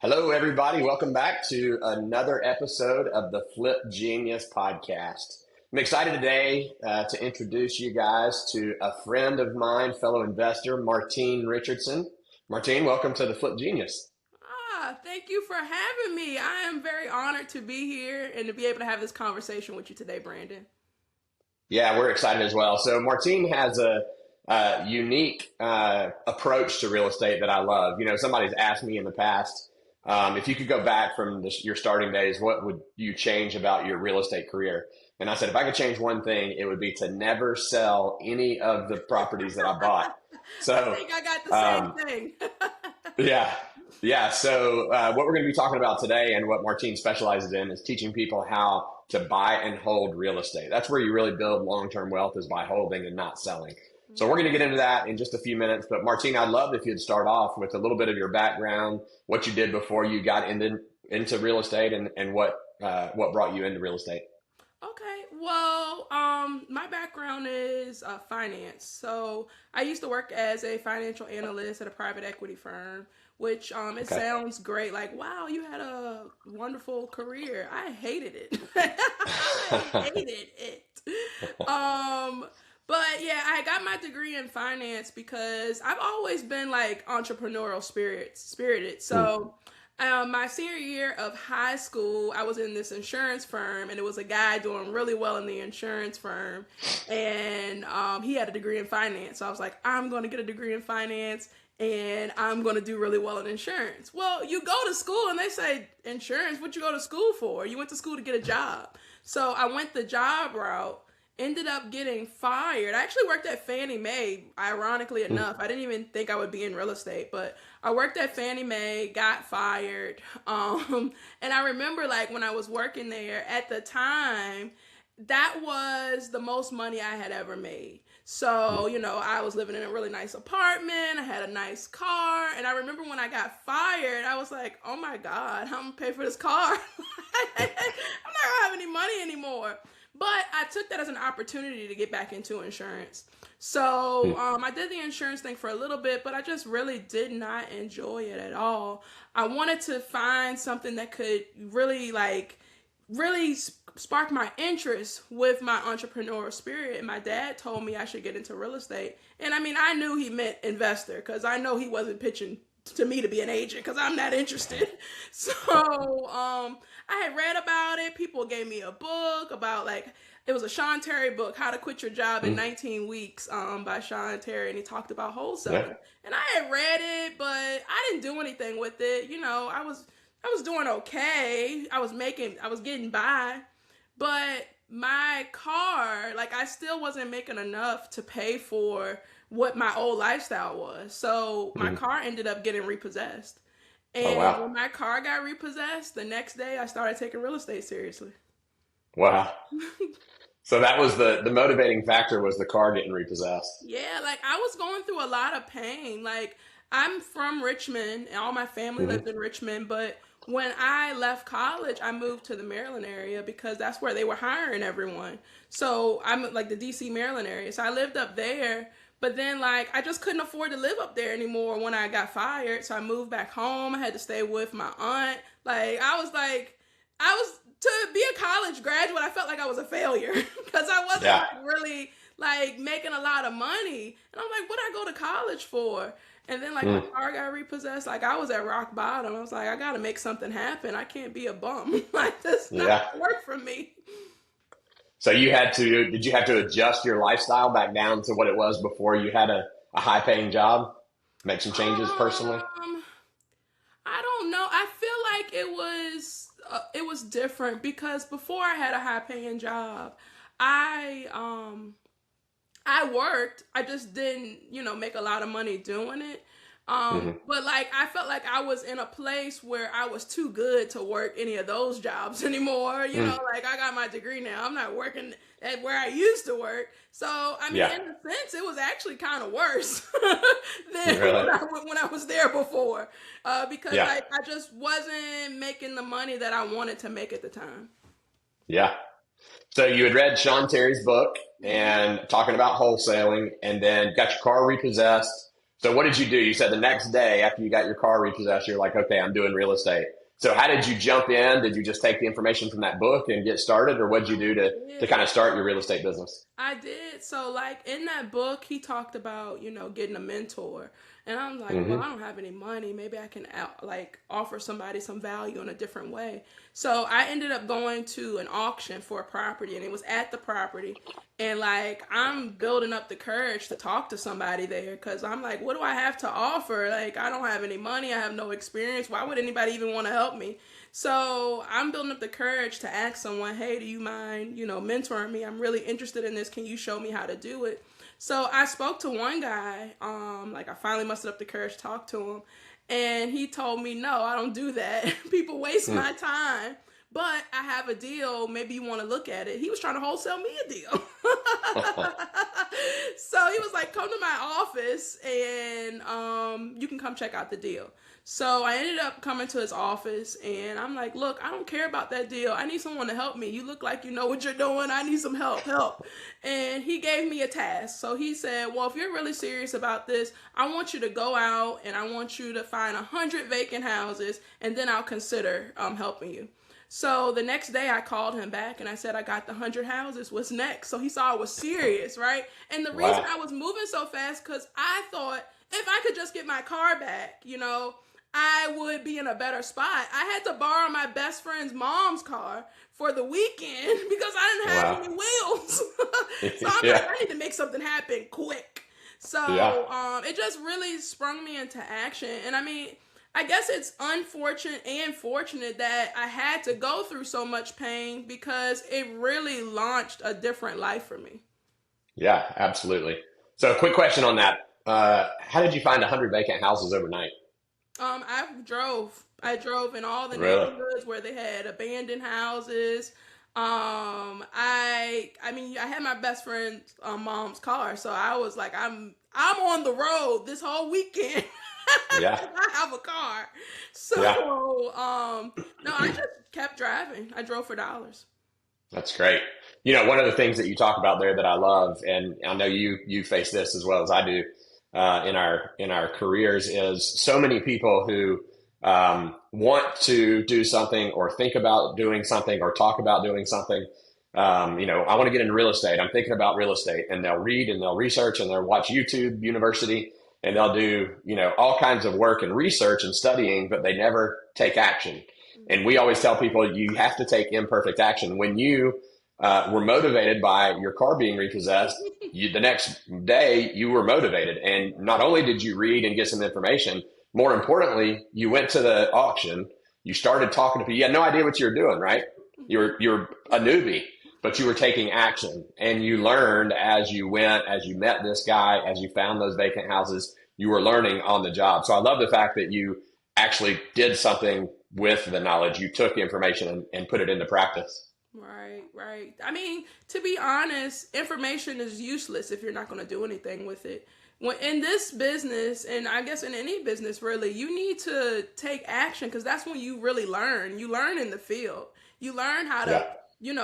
Hello, everybody. Welcome back to another episode of the Flip Genius podcast. I'm excited today to introduce you guys to a friend of mine, fellow investor, Martine Richardson. Martine, welcome to the Flip Genius. Thank you for having me. I am very honored to be here and to be able to have this conversation with you today, Brandon. Yeah, we're excited as well. So Martine has a unique approach to real estate that I love. You know, somebody's asked me in the past, if you could go back from your starting days, what would you change about your real estate career? And I said, if I could change one thing, it would be to never sell any of the properties that I bought. I So, think I got the um, same thing. yeah, yeah. So, what we're going to be talking about today and what Martine specializes in is teaching people how to buy and hold real estate. That's where you really build long-term wealth, is by holding and not selling. So we're going to get into that in just a few minutes. But Martine, I'd love if you'd start off with a little bit of your background, what you did before you got into real estate, and what brought you into real estate. Okay, well, my background is finance. So I used to work as a financial analyst at a private equity firm, which it Okay. sounds great. Like, wow, you had a wonderful career. I hated it. I hated it. Um, but yeah, I got my degree in finance because I've always been like entrepreneurial spirited. Mm, So my senior year of high school, I was in this insurance firm, and it was a guy doing really well in the insurance firm, and he had a degree in finance. So I was like, I'm going to get a degree in finance, and I'm going to do really well in insurance. Well, you go to school, and they say, insurance, what you go to school for? You went to school to get a job. So I went the job route. Ended up getting fired. I actually worked at Fannie Mae, ironically mm, enough. I didn't even think I would be in real estate, but I worked at Fannie Mae, got fired. And I remember like when I was working there at the time, that was the most money I had ever made. mm. So, I was living in a really nice apartment. I had a nice car. And I remember when I got fired, I was like, oh my God, I'm gonna pay for this car. I'm not gonna have any money anymore. But I took that as an opportunity to get back into insurance. So Mm. I did the insurance thing for a little bit, but I just really did not enjoy it at all. I wanted to find something that could really really spark my interest with my entrepreneurial spirit. And my dad told me I should get into real estate. And I mean, I knew he meant investor because I know he wasn't pitching to me to be an agent because I'm not interested. So I had read about it. People gave me a book about it was a Sean Terry book, How to Quit Your Job in Mm. 19 Weeks, by Sean Terry, and he talked about Yeah. wholesaling. And I had read it, but I didn't do anything with it. I was doing okay. I was getting by, but my car, like I still wasn't making enough to pay for what my old lifestyle was. So my Mm. car ended up getting repossessed. Oh, And wow. when my car got repossessed, the next day I started taking real estate seriously. Wow. So that was the motivating factor, was the car getting repossessed. Yeah, like I was going through a lot of pain. Like I'm from Richmond and all my family Hmm. lived in Richmond, but when I left college, I moved to the Maryland area because that's where they were hiring everyone. So I'm like the DC Maryland area. So I lived up there, but then like I just couldn't afford to live up there anymore when I got fired. So I moved back home. I had to stay with my aunt. I was to be a college graduate, I felt like I was a failure because I wasn't Yeah. like really like making a lot of money. And I'm like, what I go to college for? And then like my Mm. car got repossessed. Like I was at rock bottom. I was like, I gotta make something happen. I can't be a bum. Like that's not Yeah. gonna work for me. So did you have to adjust your lifestyle back down to what it was before you had a high paying job? Make some changes personally? Um, I don't know. I feel like it was different because before I had a high paying job, I I worked. I just didn't, make a lot of money doing it. Hmm. But like I felt like I was in a place where I was too good to work any of those jobs anymore. Mm. Like I got my degree now. I'm not working at where I used to work. So I mean, Yeah. in a sense, it was actually kind of worse than Really? when I was there before, because Yeah. I just wasn't making the money that I wanted to make at the time. Yeah. So you had read Sean Terry's book Hmm. and talking about wholesaling, and then got your car repossessed. So what did you do? You said the next day after you got your car repossessed, you're like, okay, I'm doing real estate. So how did you jump in? Did you just take the information from that book and get started, or what did you do to Yeah. kind of start your real estate business? I did. So, like in that book, he talked about getting a mentor, and I'm like, well, I Hmm. don't have any money. Maybe I can like offer somebody some value in a different way. So I ended up going to an auction for a property, and it was at the property, and like I'm building up the courage to talk to somebody there because I'm like, what do I have to offer? Like I don't have any money. I have no experience. Why would anybody even want to help me? So I'm building up the courage to ask someone, hey, do you mind, mentoring me? I'm really interested in this. Can you show me how to do it? So I spoke to one guy, like I finally mustered up the courage to talk to him. And he told me, no, I don't do that. People waste my time. But I have a deal. Maybe you want to look at it. He was trying to wholesale me a deal. So he was like, come to my office and you can come check out the deal. So I ended up coming to his office and I'm like, look, I don't care about that deal. I need someone to help me. You look like you know what you're doing. I need some help. And he gave me a task. So he said, well, if you're really serious about this, I want you to go out and I want you to find 100 vacant houses and then I'll consider helping you. So the next day I called him back and I said, I got the 100 houses. What's next? So he saw I was serious, right? And the reason Wow. I was moving so fast, because I thought if I could just get my car back, I would be in a better spot. I had to borrow my best friend's mom's car for the weekend because I didn't have Wow. any wheels. So I'm like, Yeah. I need to make something happen quick. Yeah. So it just really sprung me into action. And I mean, I guess it's unfortunate and fortunate that I had to go through so much pain because it really launched a different life for me. Yeah, absolutely. So a quick question on that. How did you find 100 vacant houses overnight? I drove in all the Really? neighborhoods where they had abandoned houses. I mean, I had my best friend's mom's car, so I was like, I'm on the road this whole weekend. Yeah. I have a car, Yeah. so no, I just kept driving. I drove for dollars. That's great. One of the things that you talk about there that I love, and I know you face this as well as I do in our careers, is so many people who want to do something or think about doing something or talk about doing something. I want to get into real estate. I'm thinking about real estate, and they'll read and they'll research and they'll watch YouTube University and they'll do all kinds of work and research and studying, but they never take action. And we always tell people you have to take imperfect action. When you were motivated by your car being repossessed, the next day you were motivated. And not only did you read and get some information, more importantly, you went to the auction, you started talking to people. You had no idea what you were doing, right? You're a newbie, but you were taking action and you learned as you went, as you met this guy, as you found those vacant houses, you were learning on the job. So I love the fact that you actually did something with the knowledge. You took the information and put it into practice. Right, right. I mean, to be honest, information is useless if you're not going to do anything with it. When in this business, and I guess in any business really, you need to take action because that's when you really learn. You learn in the field. You learn how Yeah.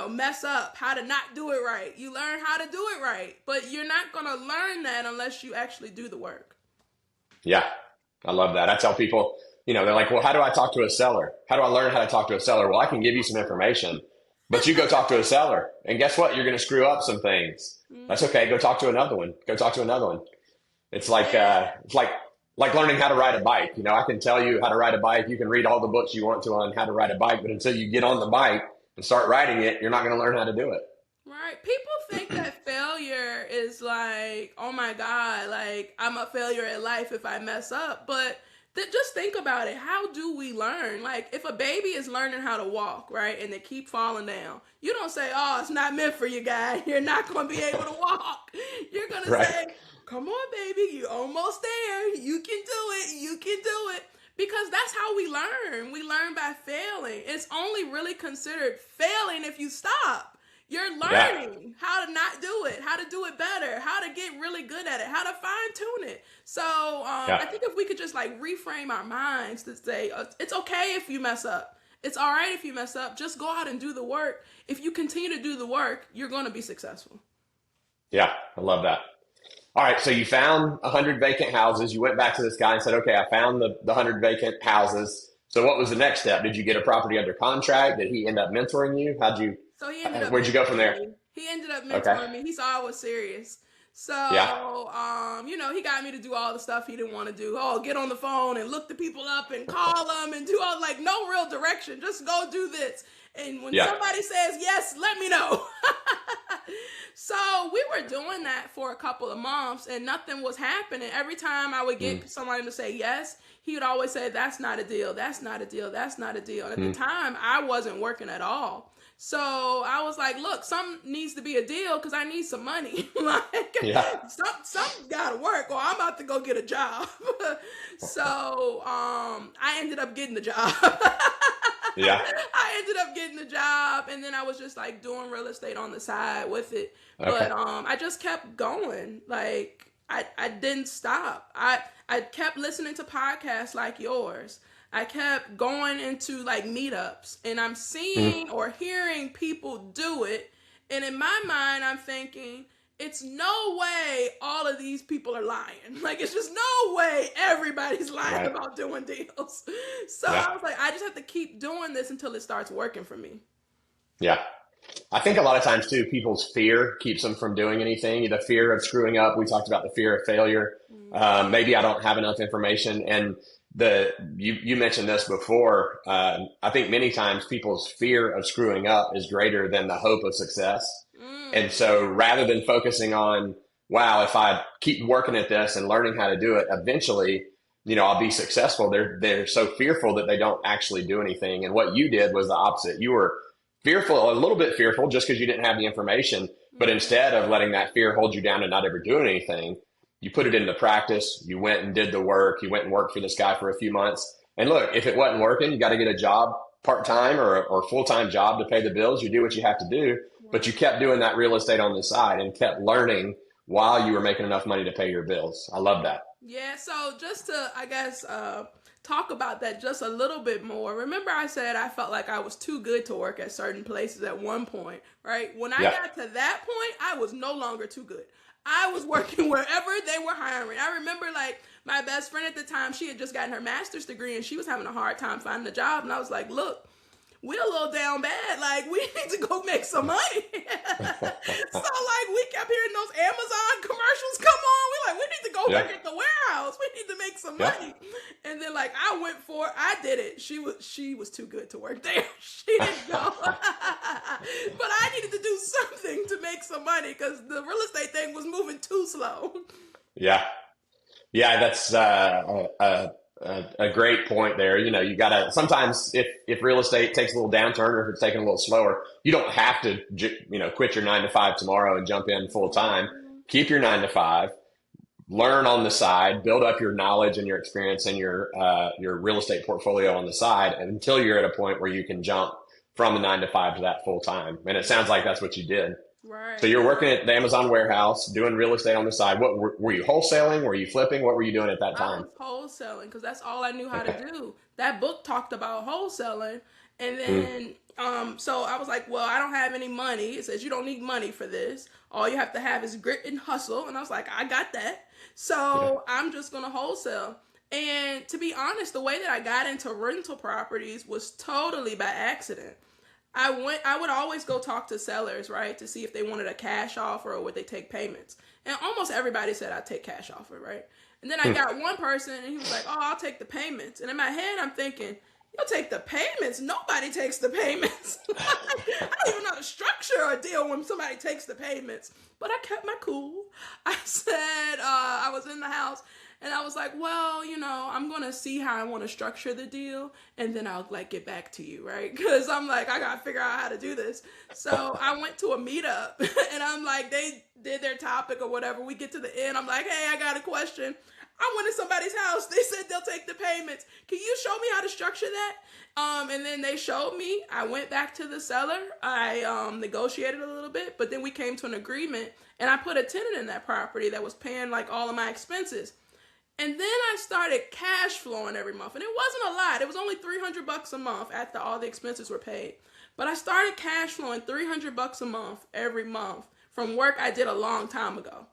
to, mess up, how to not do it right. You learn how to do it right, but you're not going to learn that unless you actually do the work. Yeah. I love that. I tell people, they're like, well, how do I talk to a seller? How do I learn how to talk to a seller? Well, I can give you some information, but you go talk to a seller. And guess what? You're going to screw up some things. That's Hmm. okay. Go talk to another one. Go talk to another one. It's like Yeah. it's like learning how to ride a bike. I can tell you how to ride a bike. You can read all the books you want to on how to ride a bike, but until you get on the bike and start riding it, you're not going to learn how to do it. Right. People think that failure is like, oh my God, like I'm a failure at life if I mess up. But just think about it. How do we learn? Like if a baby is learning how to walk, right, and they keep falling down, you don't say, oh, it's not meant for you, guy. You're not going to be able to walk. You're going to Right. say, come on, baby, you're almost there. You can do it. You can do it. Because that's how we learn. We learn by failing. It's only really considered failing if you stop. You're Yeah. learning how to not do it, how to do it better, how to get really good at it, how to fine tune it. So Yeah. I think if we could just like reframe our minds to say it's okay if you mess up. It's all right if you mess up. Just go out and do the work. If you continue to do the work, you're going to be successful. Yeah. I love that. All right, so you found 100 vacant houses. You went back to this guy and said, okay, I found the 100 vacant houses. So what was the next step? Did you get a property under contract? Did he end up mentoring you? So he ended up Where'd you go from mentoring there? me. He ended up Okay. mentoring me. He saw I was serious. So, Yeah. he got me to do all the stuff he didn't want to do. Oh, get on the phone and look the people up and call them and do all like no real direction. Just go do this. And when Yeah. somebody says yes, let me know. So we were doing that for a couple of months and nothing was happening. Every time I would Mm, get somebody to say yes, he would always say, that's not a deal. That's not a deal. That's not a deal. And at the mm, time, I wasn't working at all. So I was like, look, some needs to be a deal because I need some money. Like yeah. some gotta work or I'm about to go get a job. So I ended up getting the job. Yeah. I ended up getting the job and then I was just like doing real estate on the side with it. But Okay. I just kept going. Like I didn't stop. I kept listening to podcasts like yours. I kept going into like meetups and I'm Mm, seeing or hearing people do it. And in my mind, I'm thinking, it's no way all of these people are lying. Like, it's just no way everybody's lying right. about doing deals. So Yeah. I was like, I just have to keep doing this until it starts working for me. Yeah. I think a lot of times too, people's fear keeps them from doing anything. The fear of screwing up. We talked about the fear of failure. Mm, Maybe I don't have enough information. And you mentioned this before. I think many times people's fear of screwing up is greater than the hope of success. And mm, so rather than focusing on, wow, if I keep working at this and learning how to do it, eventually, I'll be successful. They're so fearful that they don't actually do anything. And what you did was the opposite. You were fearful, a little bit fearful just because you didn't have the information. But mm. instead of letting that fear hold you down and not ever doing anything, you put it into practice. You went and did the work. You went and worked for this guy for a few months. And look, if it wasn't working, you got to get a job part time or full time job to pay the bills. You do what you have to do, but you Right. kept doing that real estate on the side and kept learning while you were making enough money to pay your bills. I love that. Yeah, so just to, I guess, talk about that just a little bit more. Remember, I said I felt like I was too good to work at certain places at one point, right? When I Yeah. got to that point, I was no longer too good. I was working wherever they were hiring. I remember, like, my best friend at the time, she had just gotten her master's degree and she was having a hard time finding a job. And I was like, look, we're a little down bad. Like, we need to go make some money. So, like, we kept hearing those Amazon commercials come on. We're like, we need to go Yeah. work at the warehouse. We need to make some Yeah. money. And then, like, I went for it. I did it. She was too good to work there. She didn't go. But I needed to do something to make some money because the real estate thing was moving too slow. Yeah. Yeah, that's a great point there. You gotta sometimes if real estate takes a little downturn or if it's taking a little slower, you don't have to quit your 9 to 5 tomorrow and jump in full time. Keep your 9 to 5, learn on the side, build up your knowledge and your experience and your real estate portfolio on the side until you're at a point where you can jump from the 9 to 5 to that full time. And it sounds like that's what you did. So Right. you're working at the Amazon warehouse, doing real estate on the side. What were you wholesaling? Were you flipping? What were you doing at that I time? was wholesaling because that's all I knew how to Okay. do. That book talked about wholesaling, and Mm, then so I was like, well, I don't have any money. It says you don't need money for this. All you have to have is grit and hustle. And I was like, I got that. yeah. So I'm just gonna wholesale. And to be honest, the way that I got into rental properties was totally by accident. I would always go talk to sellers, right, to see if they wanted a cash offer or would they take payments. And almost everybody said I'd take cash offer, right? And then I Hmm. got one person and he was like, "Oh, I'll take the payments." And in my head I'm thinking, "You'll take the payments? Nobody takes the payments." I don't even know how to structure a deal when somebody takes the payments. But I kept my cool. I said, I was in the house and I was like, well, I'm gonna see how I want to structure the deal, and then I'll like get back to you, right? Because I'm like, I gotta figure out how to do this. So I went to a meetup, and I'm like, they did their topic or whatever. We get to the end. I'm like, hey, I got a question. I went to somebody's house. They said they'll take the payments. Can you show me how to structure that? And then they showed me. I went back to the seller. I negotiated a little bit, but then we came to an agreement, and I put a tenant in that property that was paying like all of my expenses. And then I started cash flowing every month. And it wasn't a lot. It was only $300 a month after all the expenses were paid. But I started cash flowing $300 a month every month from work I did a long time ago.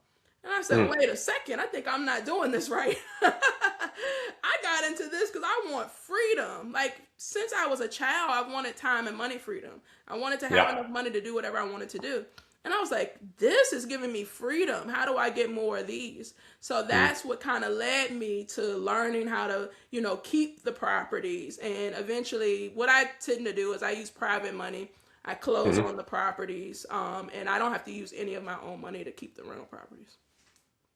And I said, wait a second, I think I'm not doing this right. I got into this because I want freedom. Like, since I was a child, I wanted time and money freedom. I wanted to have Yeah. enough money to do whatever I wanted to do. And I was like, this is giving me freedom. How do I get more of these? So that's what kind of led me to learning how to, keep the properties. And eventually, what I tend to do is I use private money. I close on the properties, and I don't have to use any of my own money to keep the rental properties.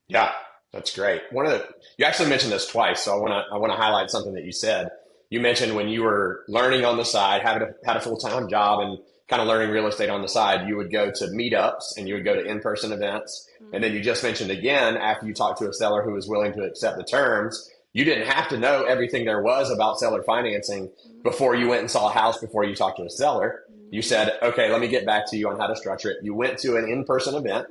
Yeah, that's great. You actually mentioned this twice, so I want to highlight something that you said. You mentioned when you were learning on the side, had a full-time job and kind of learning real estate on the side, you would go to meetups and you would go to in-person events. And then you just mentioned again, after you talked to a seller who was willing to accept the terms, you didn't have to know everything there was about seller financing before you went and saw a house, before you talked to a seller. You said, okay, let me get back to you on how to structure it. You went to an in-person event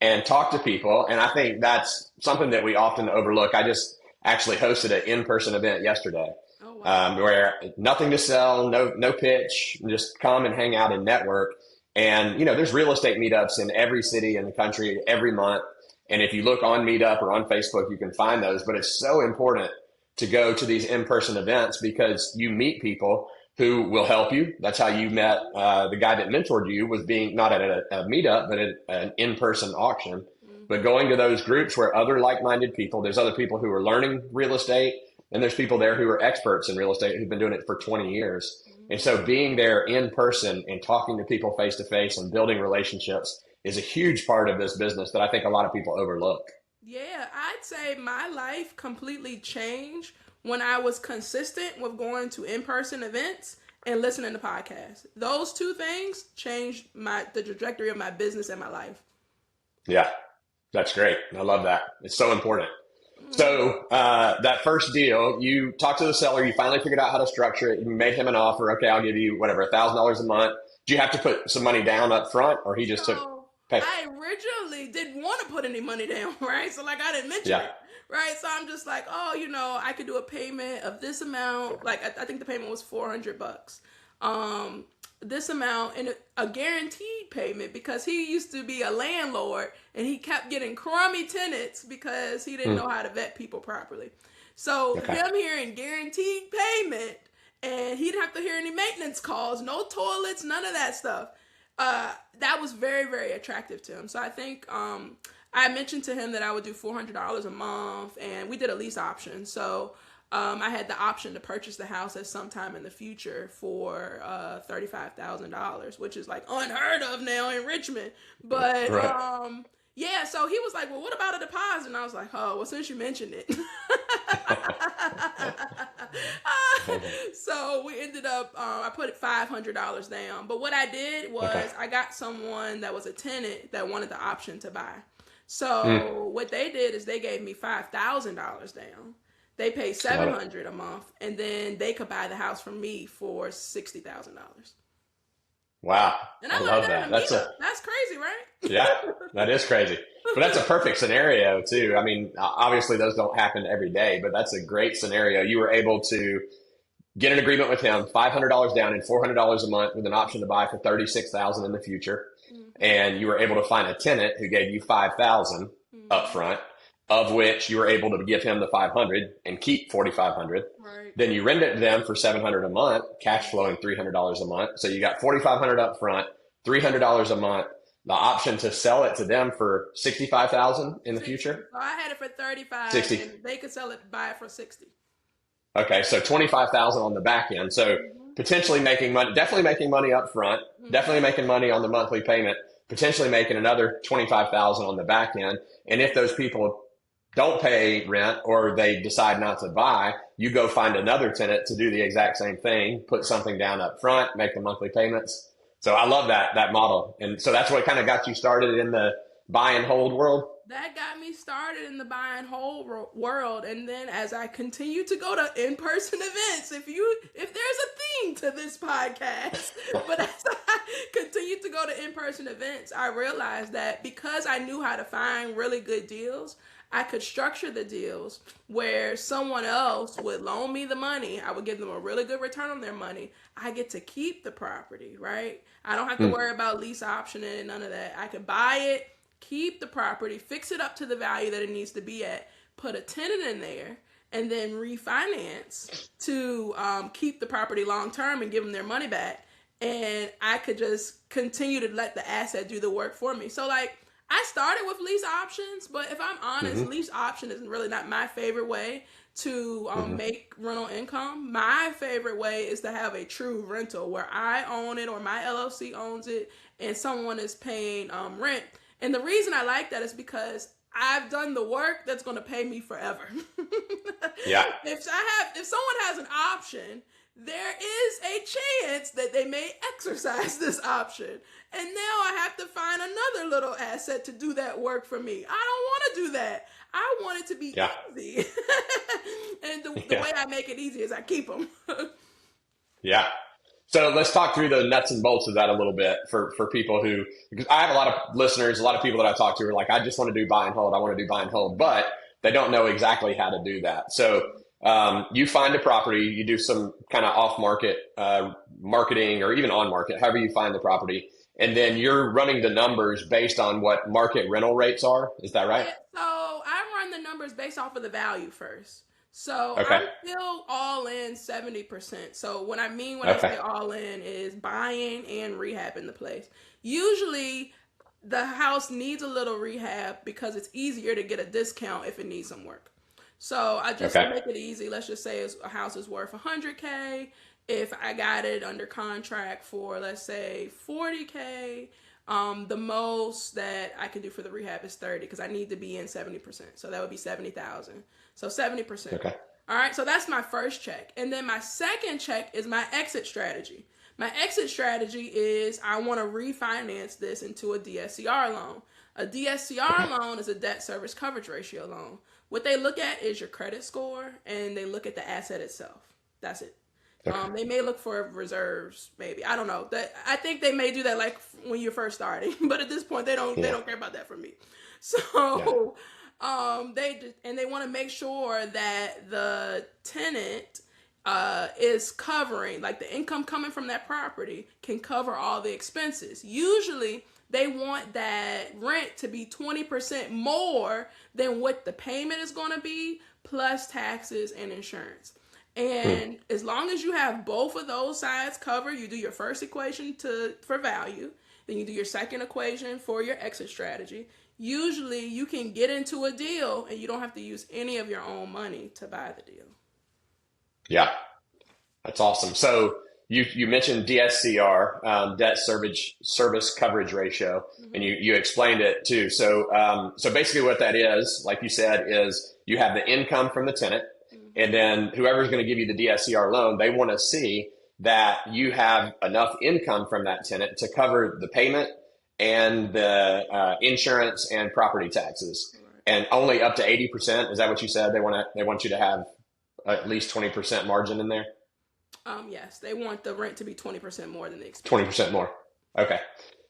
and talk to people. And I think that's something that we often overlook. I just actually hosted an in-person event yesterday. Oh, wow. Where nothing to sell, no pitch, just come and hang out and network. And, there's real estate meetups in every city in the country every month. And if you look on Meetup or on Facebook, you can find those. But it's so important to go to these in-person events because you meet people who will help you. That's how you met the guy that mentored you, was being not at a meetup, but at an in-person auction. But going to those groups where other like-minded people, there's other people who are learning real estate, and there's people there who are experts in real estate who've been doing it for 20 years. And so being there in person and talking to people face to face and building relationships is a huge part of this business that I think a lot of people overlook. Yeah, I'd say my life completely changed when I was consistent with going to in-person events and listening to podcasts. Those two things changed the trajectory of my business and my life. Yeah, that's great. I love that. It's so important. So that first deal, you talked to the seller, you finally figured out how to structure it, you made him an offer. Okay, I'll give you whatever, $1,000 a month. Do you have to put some money down up front, or he just took pay? I originally didn't want to put any money down, right? So like I didn't mention Yeah. it, right? So I'm just like, oh, I could do a payment of this amount. Like I think the payment was $400. This amount and a guaranteed payment because he used to be a landlord and he kept getting crummy tenants because he didn't know how to vet people properly. So him hearing guaranteed payment and he didn't have to hear any maintenance calls, no toilets, none of that stuff. That was very, very attractive to him. So I think I mentioned to him that I would do $400 a month and we did a lease option. So I had the option to purchase the house at some time in the future for $35,000, which is like unheard of now in Richmond. But yeah, so he was like, well, what about a deposit? And I was like, oh, well, since you mentioned it. So we ended up, I put $500 down. But what I did was I got someone that was a tenant that wanted the option to buy. So what they did is they gave me $5,000 down. They pay $700 a month, and then they could buy the house from me for $60,000. Wow, And I love that. that. That's crazy, right? Yeah, that is crazy. But that's a perfect scenario too. I mean, obviously those don't happen every day, but that's a great scenario. You were able to get an agreement with him, $500 down and $400 a month with an option to buy for $36,000 in the future, and you were able to find a tenant who gave you $5,000 up front, of which you were able to give him the $500 and keep $4,500. Right. Then you rent it to them for $700 a month, cash flowing $300 a month. So you got $4,500 up front, $300 a month, the option to sell it to them for $65,000 in the future. So I had it for $35,000, 60. and they could sell it, buy it for $60,000. Okay, so $25,000 on the back end. So potentially making money, definitely making money up front, definitely making money on the monthly payment, potentially making another $25,000 on the back end. And if those people don't pay rent or they decide not to buy, you go find another tenant to do the exact same thing, put something down up front, make the monthly payments. So I love that model. And so that's what kind of got you started in the buy and hold world. That got me started in the buy and hold world. And then as I continue to go to in-person events, if there's a theme to this podcast, but as I continue to go to in-person events, I realized that because I knew how to find really good deals, I could structure the deals where someone else would loan me the money. I would give them a really good return on their money. I get to keep the property, right? I don't have to worry about lease optioning and none of that. I could buy it, keep the property, fix it up to the value that it needs to be at, put a tenant in there, and then refinance to keep the property long term and give them their money back. And I could just continue to let the asset do the work for me. So like I started with lease options, but if I'm honest, Mm-hmm. lease option is really not my favorite way to Mm-hmm. make rental income. My favorite way is to have a true rental where I own it or my LLC owns it and someone is paying rent. And the reason I like that is because I've done the work that's going to pay me forever. Yeah. If someone has an option, there is a chance that they may exercise this option. And now I have to find another little asset to do that work for me. I don't want to do that. I want it to be Yeah. easy. And the Yeah. way I make it easy is I keep them. Yeah. So let's talk through the nuts and bolts of that a little bit for people who, because I have a lot of listeners, a lot of people that I talk to are like, I just want to do buy and hold. I want to do buy and hold, but they don't know exactly how to do that. So you find a property, you do some kind of off market marketing or even on market, however you find the property. And then you're running the numbers based on what market rental rates are. Is that right? Yeah, so I run the numbers based off of the value first. So Okay. I'm still all in 70%. So what I mean when I Okay. say all in is buying and rehabbing the place. Usually the house needs a little rehab because it's easier to get a discount if it needs some work. So I just Okay. make it easy. Let's just say a house is worth 100K. If I got it under contract for, let's say, 40K, the most that I can do for the rehab is 30 because I need to be in 70%. So that would be 70,000. So 70%. Okay. All right. So that's my first check. And then my second check is my exit strategy. My exit strategy is I want to refinance this into a DSCR loan. A DSCR loan is a debt service coverage ratio loan. What they look at is your credit score and they look at the asset itself. That's it. Okay. They may look for reserves, maybe. I don't know. I think they may do that like when you're first starting, but at this point they Yeah. don't care about that for me. Yeah. So they want to make sure that the tenant is covering, like the income coming from that property can cover all the expenses. Usually they want that rent to be 20% more than what the payment is going to be, plus taxes and insurance. And as long as you have both of those sides covered, you do your first equation for value, then you do your second equation for your exit strategy. Usually you can get into a deal and you don't have to use any of your own money to buy the deal. Yeah. That's awesome. So you mentioned DSCR, debt service coverage ratio, and Mm-hmm. you explained it too. So basically what that is, like you said, is you have the income from the tenant, and Mm-hmm. then whoever's going to give you the DSCR loan, they want to see that you have enough income from that tenant to cover the payment and the insurance and property taxes, Right. and only up to 80%. Is that what you said? They want you to have at least 20% margin in there. Yes, they want the rent to be 20% more than the expense. 20% more. Okay.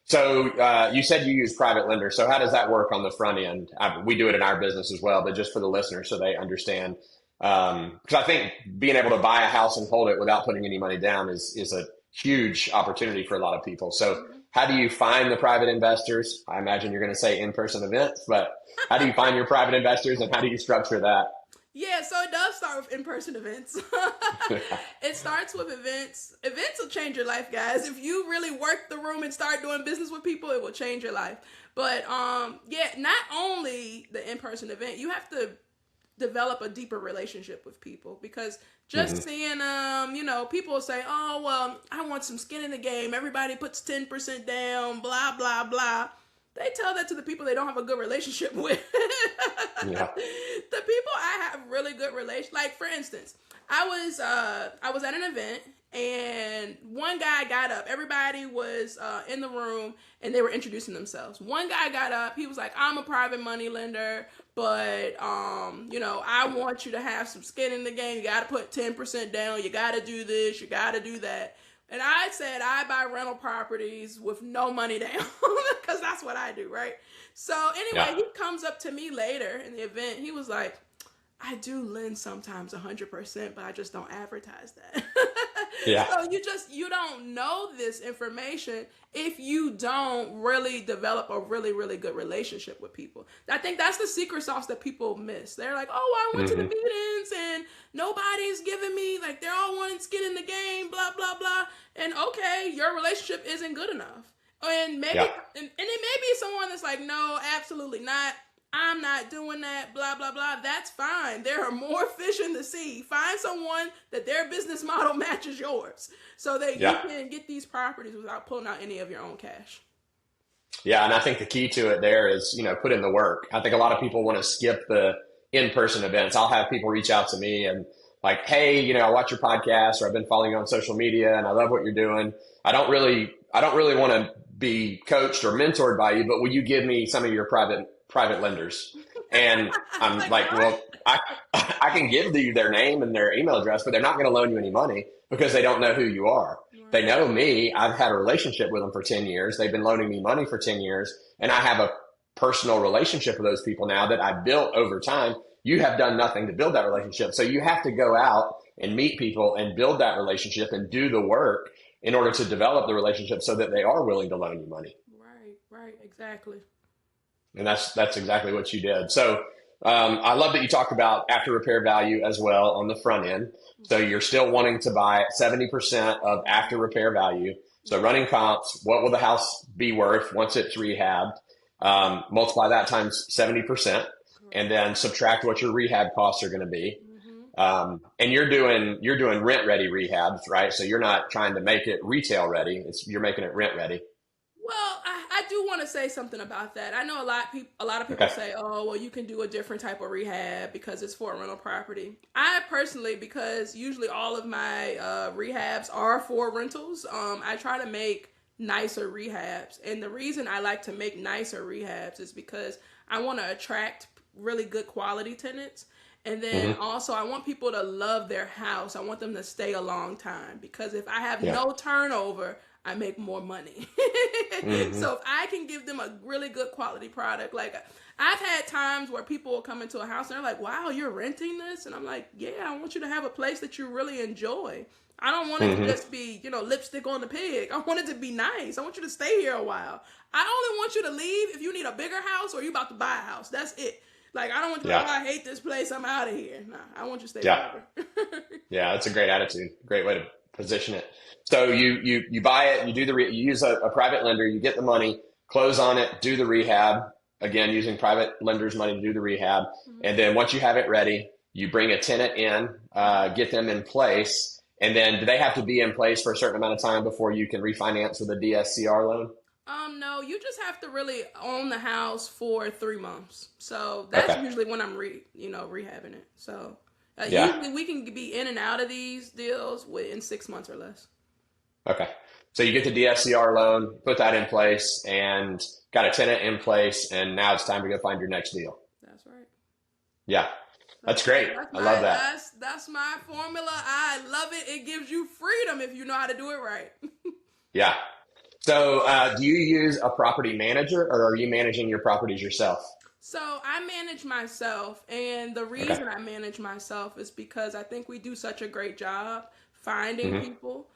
So you said you use private lenders. So how does that work on the front end? We do it in our business as well, but just for the listeners so they understand. Because I think being able to buy a house and hold it without putting any money down is a huge opportunity for a lot of people. So Mm-hmm. how do you find the private investors? I imagine you're going to say in-person events, but how do you find your private investors and how do you structure that? Yeah, so it does start with in-person events. It starts with events. Events will change your life, guys. If you really work the room and start doing business with people, it will change your life. But yeah, not only the in-person event, you have to develop a deeper relationship with people because just Hmm. seeing people say, "Oh, well, I want some skin in the game. Everybody puts 10% down, blah blah blah." They tell that to the people they don't have a good relationship with. Yeah. The people I have really good relation, like for instance, I was at an event and one guy got up. Everybody was in the room and they were introducing themselves. One guy got up. He was like, "I'm a private money lender, but I want you to have some skin in the game. You got to put 10% down. You got to do this. You got to do that." And I said, I buy rental properties with no money down because that's what I do, right? So Yeah. anyway, he comes up to me later in the event. He was like, "I do lend sometimes 100%, but I just don't advertise that." Yeah. So you don't know this information if you don't really develop a really, really good relationship with people. I think that's the secret sauce that people miss. They're like, oh, I went to the Hmm. meetings and nobody's giving me, like, they're all wanting skin in the game, blah, blah, blah. And okay, your relationship isn't good enough. And maybe, Yeah. and it may be someone that's like, no, absolutely not. I'm not doing that, blah, blah, blah. That's fine. There are more fish in the sea. Find someone that their business model matches yours so that you Yeah. can get these properties without pulling out any of your own cash. Yeah. And I think the key to it there is, put in the work. I think a lot of people want to skip the in-person events. I'll have people reach out to me and like, hey, I watch your podcast or I've been following you on social media and I love what you're doing. I don't really want to be coached or mentored by you, but will you give me some of your private lenders? And I'm Like, like, what? well, I can give you their name and their email address, but they're not going to loan you any money because they don't know who you are. They Right. know me. I've had a relationship with them for 10 years. They've been loaning me money for 10 years. And I have a personal relationship with those people now that I built over time. You have done nothing to build that relationship. So you have to go out and meet people and build that relationship and do the work in order to develop the relationship so that they are willing to loan you money. Right, right, exactly. And that's exactly what you did. So I love that you talked about after repair value as well on the front end. So you're still wanting to buy at 70% of after repair value. So running comps, what will the house be worth once it's rehabbed? Multiply that times 70%, and Correct. then subtract what your rehab costs are going to be. Mm-hmm. And you're doing rent ready rehabs, right? So you're not trying to make it retail ready. You're making it rent ready. Well, I do want to say something about that. I know a lot of people Okay. say, "Oh, well, you can do a different type of rehab because it's for a rental property." I personally, because usually all of my rehabs are for rentals, I try to make nicer rehabs, and the reason I like to make nicer rehabs is because I want to attract really good quality tenants. And then Hmm. also, I want people to love their house. I want them to stay a long time because if I have Yeah. no turnover, I make more money. Hmm. So if I can give them a really good quality product, like I've had times where people will come into a house and they're like, "Wow, you're renting this?" And I'm like, "Yeah, I want you to have a place that you really enjoy. I don't want it to Hmm. just be, lipstick on the pig. I want it to be nice. I want you to stay here a while. I only want you to leave if you need a bigger house or you about to buy a house. That's it. Like, I don't want you to, oh, Yeah. I hate this place. I'm out of here. Nah, I want you to stay Yeah. forever." Yeah, that's a great attitude. Great way to position it. So you buy it, you use a private lender, you get the money, close on it, do the rehab. Again, using private lenders' money to do the rehab, and then once you have it ready, you bring a tenant in, get them in place, and then do they have to be in place for a certain amount of time before you can refinance with a DSCR loan? No, you just have to really own the house for 3 months. So that's Okay. usually when I'm rehabbing it. So Yeah. usually we can be in and out of these deals within 6 months or less. Okay. So you get the DSCR loan, put that in place, and got a tenant in place, and now it's time to go find your next deal. That's right. Yeah, that's That's great. that's I love my that. that's my formula. I love it. It gives you freedom if you know how to do it right. Yeah. So, do you use a property manager or are you managing your properties yourself? So I manage myself, and the Okay. reason I manage myself is because I think we do such a great job finding Hmm. people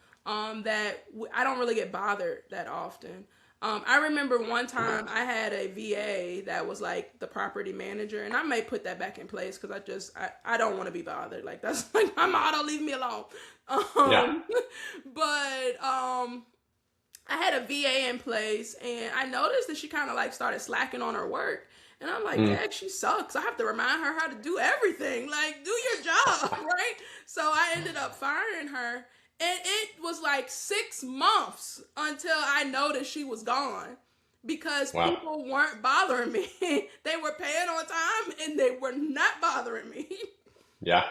that I don't really get bothered that often. I remember one time I had a VA that was like the property manager, and I may put that back in place because I don't want to be bothered. Like that's like my motto: leave me alone. Yeah. Um, but I had a VA in place, and I noticed that she kind of like started slacking on her work. And I'm like, Mm. dang, she sucks. I have to remind her how to do everything. Like, do your job, right? So I ended up firing her. And it was like 6 months until I noticed she was gone because Wow. people weren't bothering me. They were paying on time and they were not bothering me. Yeah.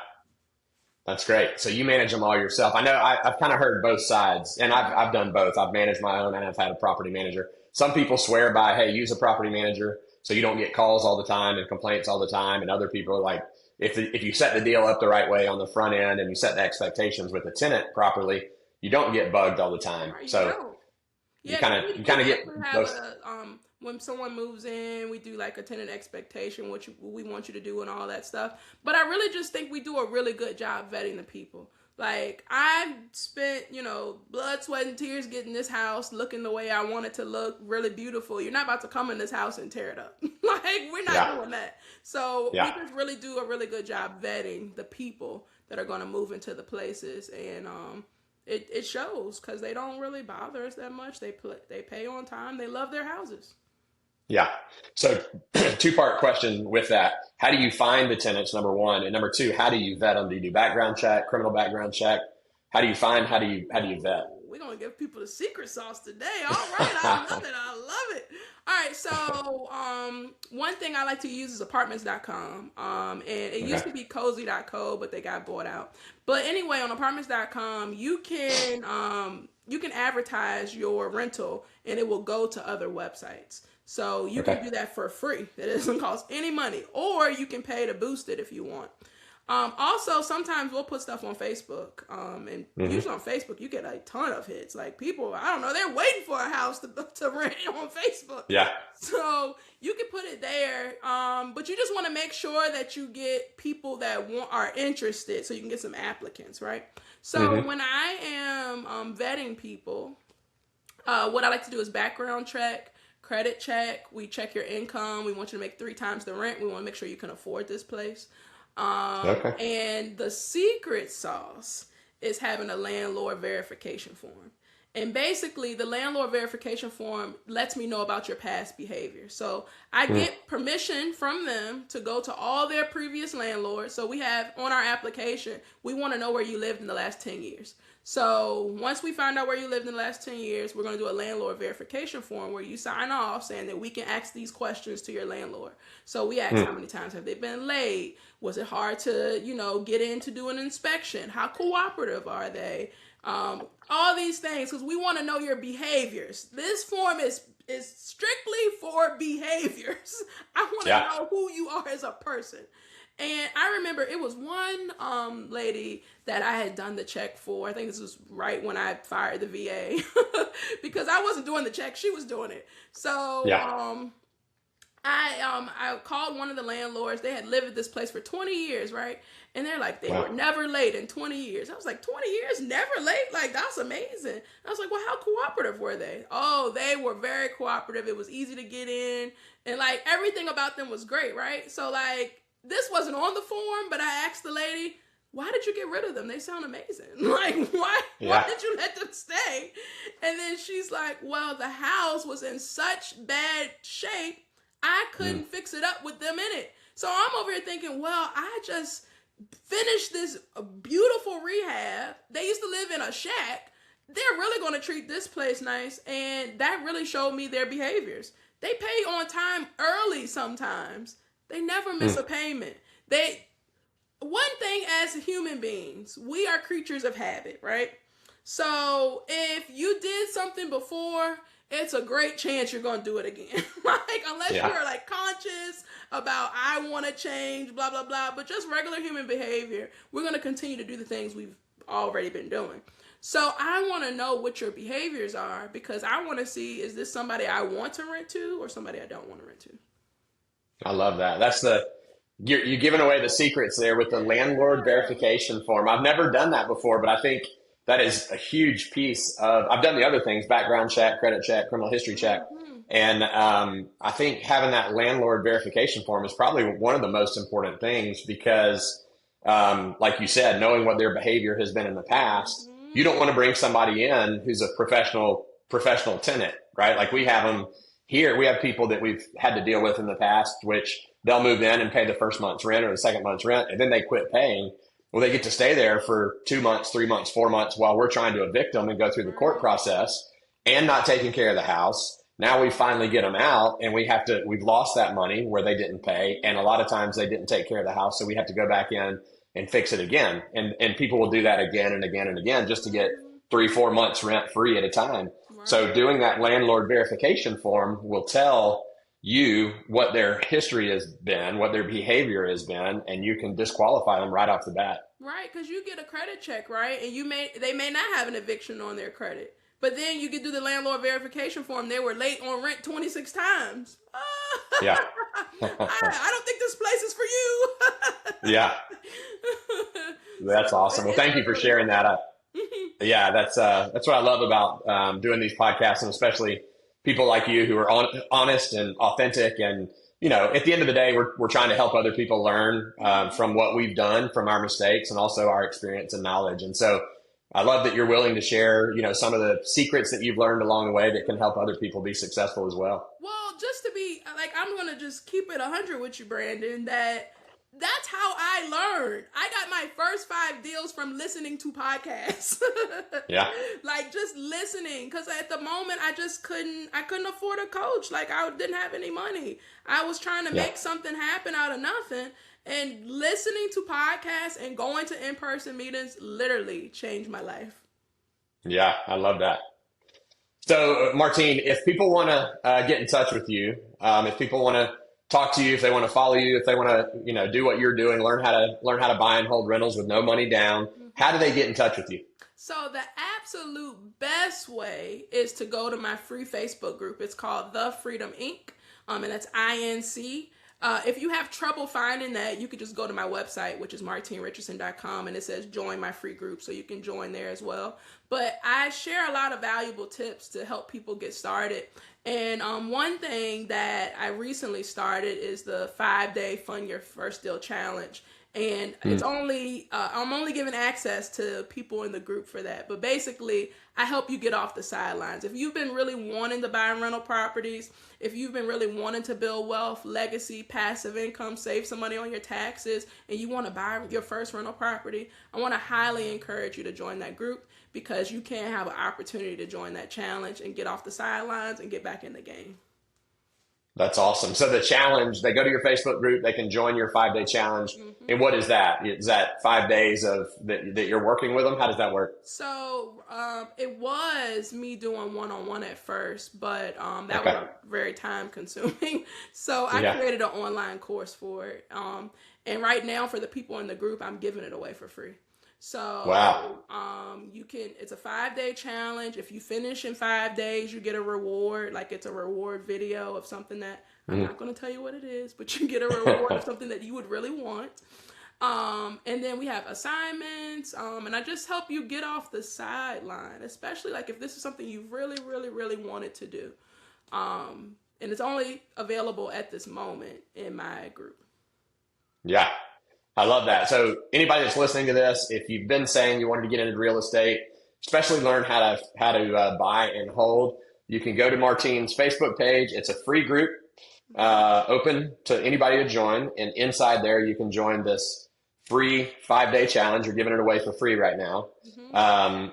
That's great. So you manage them all yourself. I know I've kind of heard both sides, and I've done both. I've managed my own, and I've had a property manager. Some people swear by, hey, use a property manager so you don't get calls all the time and complaints all the time. And other people are like, if you set the deal up the right way on the front end and you set the expectations with the tenant properly, you don't get bugged all the time. Right, you So don't. you Yeah, kind because of you we kind of get actually have both. a when someone moves in, we do like a tenant expectation, what we want you to do, and all that stuff. But I really just think we do a really good job vetting the people. Like, I've spent, blood, sweat, and tears getting this house looking the way I want it to look, really beautiful. You're not about to come in this house and tear it up. Like, we're not Yeah. doing that. So we Yeah. just really do a really good job vetting the people that are going to move into the places. And it shows, because they don't really bother us that much. They pay on time. They love their houses. Yeah. So two-part question with that. How do you find the tenants, number one? And number two, how do you vet them? Do you do background check, criminal background check? How do you find, how do you vet? We're going to give people the secret sauce today. All right. I love it. I love it. All right. So one thing I like to use is apartments.com. And it used to be cozy.co, but they got bought out. But anyway, on apartments.com, you can advertise your rental and it will go to other websites. So you can do that for free. It doesn't cost any money. Or you can pay to boost it if you want. Also, sometimes we'll put stuff on Facebook. And usually on Facebook, you get a ton of hits. Like, people, I don't know, they're waiting for a house to rent on Facebook. Yeah. So you can put it there. But you just want to make sure that you get people that are interested, so you can get some applicants, right? So when I am vetting people, what I like to do is background check, credit check. We check your income. We want you to make 3 times the rent. We want to make sure you can afford this place. And the secret sauce is having a landlord verification form. And basically, the landlord verification form lets me know about your past behavior. So I get permission from them to go to all their previous landlords. So we have on our application, we want to know where you lived in the last 10 years. So once we find out where you lived in the last 10 years, we're going to do a landlord verification form where you sign off saying that we can ask these questions to your landlord. So we ask how many times have they been late? Was it hard to, get in to do an inspection? How cooperative are they? All these things, because we want to know your behaviors. This form is strictly for behaviors. I want to know who you are as a person. And I remember it was one lady that I had done the check for. I think this was right when I fired the VA because I wasn't doing the check. She was doing it. So I called one of the landlords. They had lived at this place for 20 years, right? And they're like, they were never late in 20 years. I was like, 20 years, never late? Like, that's amazing. I was like, well, how cooperative were they? Oh, they were very cooperative. It was easy to get in. And, like, everything about them was great, right? So, like, this wasn't on the form, but I asked the lady, why did you get rid of them? They sound amazing. Like, why did you let them stay? And then she's like, well, the house was in such bad shape, I couldn't fix it up with them in it. So I'm over here thinking, well, I just finished this beautiful rehab. They used to live in a shack. They're really going to treat this place nice. And that really showed me their behaviors. They pay on time early sometimes. They never miss a payment. One thing as human beings, we are creatures of habit, right? So if you did something before, it's a great chance you're going to do it again. Like, unless you're like conscious about, I want to change, blah, blah, blah. But just regular human behavior, we're going to continue to do the things we've already been doing. So I want to know what your behaviors are, because I want to see, is this somebody I want to rent to or somebody I don't want to rent to? I love that. You're giving away the secrets there with the landlord verification form. I've never done that before, but I think that is a huge piece of, I've done the other things, background check, credit check, criminal history check. And I think having that landlord verification form is probably one of the most important things because, like you said, knowing what their behavior has been in the past, you don't want to bring somebody in who's a professional tenant, right? Like we have them here. We have people that we've had to deal with in the past, which they'll move in and pay the first month's rent or the second month's rent, and then they quit paying. Well, they get to stay there for 2 months, 3 months, 4 months while we're trying to evict them and go through the court process and not taking care of the house. Now we finally get them out and we've lost that money where they didn't pay. And a lot of times they didn't take care of the house. So we have to go back in and fix it again. And people will do that again and again and again just to get 3-4 months rent free at a time. Right. So doing that landlord verification form will tell you what their history has been, what their behavior has been, and you can disqualify them right off the bat. Right, because you get a credit check, right? And they may not have an eviction on their credit. But then you can do the landlord verification form. They were late on rent 26 times. Yeah. I don't think this place is for you. Yeah. That's awesome. Well, it's thank you been for really sharing that. fun. Yeah, that's what I love about doing these podcasts, and especially people like you who are honest and authentic. And at the end of the day, we're trying to help other people learn from what we've done, from our mistakes, and also our experience and knowledge. And so, I love that you're willing to share, some of the secrets that you've learned along the way that can help other people be successful as well. Well, just to be like, I'm gonna just keep it 100 with you, Brandon. That's how I learned. I got my first 5 deals from listening to podcasts. Yeah. Like just listening, because at the moment I couldn't afford a coach. Like I didn't have any money. I was trying to make something happen out of nothing. And listening to podcasts and going to in-person meetings literally changed my life. Yeah, I love that. So, Martine, if people want to get in touch with you, if people want to talk to you, if they want to follow you, if they want to, do what you're doing, learn how to buy and hold rentals with no money down, how do they get in touch with you? So the absolute best way is to go to my free Facebook group. It's called The Freedom Inc. And that's INC. If you have trouble finding that, you could just go to my website, which is martinerichardson.com, and it says join my free group, so you can join there as well. But I share a lot of valuable tips to help people get started. And one thing that I recently started is the 5-day Fund Your First Deal Challenge. And it's only, I'm only giving access to people in the group for that. But basically, I help you get off the sidelines. If you've been really wanting to buy rental properties, if you've been really wanting to build wealth, legacy, passive income, save some money on your taxes, and you want to buy your first rental property, I want to highly encourage you to join that group, because you can have an opportunity to join that challenge and get off the sidelines and get back in the game. That's awesome. So the challenge, they go to your Facebook group, they can join your 5-day challenge. And what is that? Is that 5 days of that you're working with them? How does that work? So it was me doing one-on-one at first, but that was very time consuming. So I created an online course for it. And right now for the people in the group, I'm giving it away for free. So it's a 5-day challenge. If you finish in 5 days, you get a reward. Like it's a reward video of something that I'm not going to tell you what it is, but you get a reward of something that you would really want. And then we have assignments, and I just help you get off the sideline, especially like if this is something you really, really, really wanted to do. And it's only available at this moment in my group. Yeah. I love that. So anybody that's listening to this, if you've been saying you wanted to get into real estate, especially learn how to buy and hold, you can go to Martine's Facebook page. It's a free group, open to anybody to join. And inside there, you can join this free 5-day challenge. We're giving it away for free right now.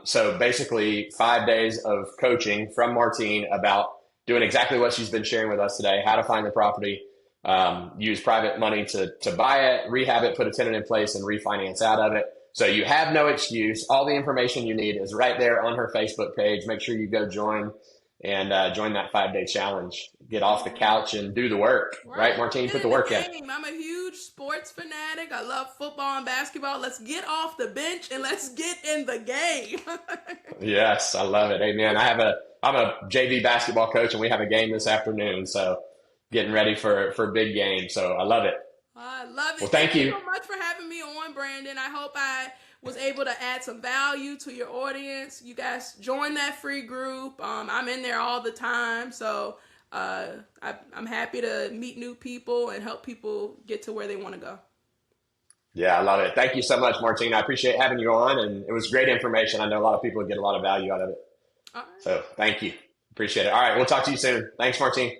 So basically 5 days of coaching from Martine about doing exactly what she's been sharing with us today, how to find the property, use private money to buy it, rehab it, put a tenant in place, and refinance out of it. So you have no excuse. All the information you need is right there on her Facebook page. Make sure you go join and join that 5-day challenge. Get off the couch and do the work. Right, Martine? Put the work in. I'm a huge sports fanatic. I love football and basketball. Let's get off the bench and let's get in the game. Yes, I love it. Amen. I'm a JV basketball coach, and we have a game this afternoon. So getting ready for a big game. So I love it. I love it. Well, thank you so much for having me on, Brandon. I hope I was able to add some value to your audience. You guys join that free group. I'm in there all the time. So I'm happy to meet new people and help people get to where they want to go. Yeah, I love it. Thank you so much, Martine. I appreciate having you on, and it was great information. I know a lot of people get a lot of value out of it. All right. So thank you. Appreciate it. All right, we'll talk to you soon. Thanks, Martine.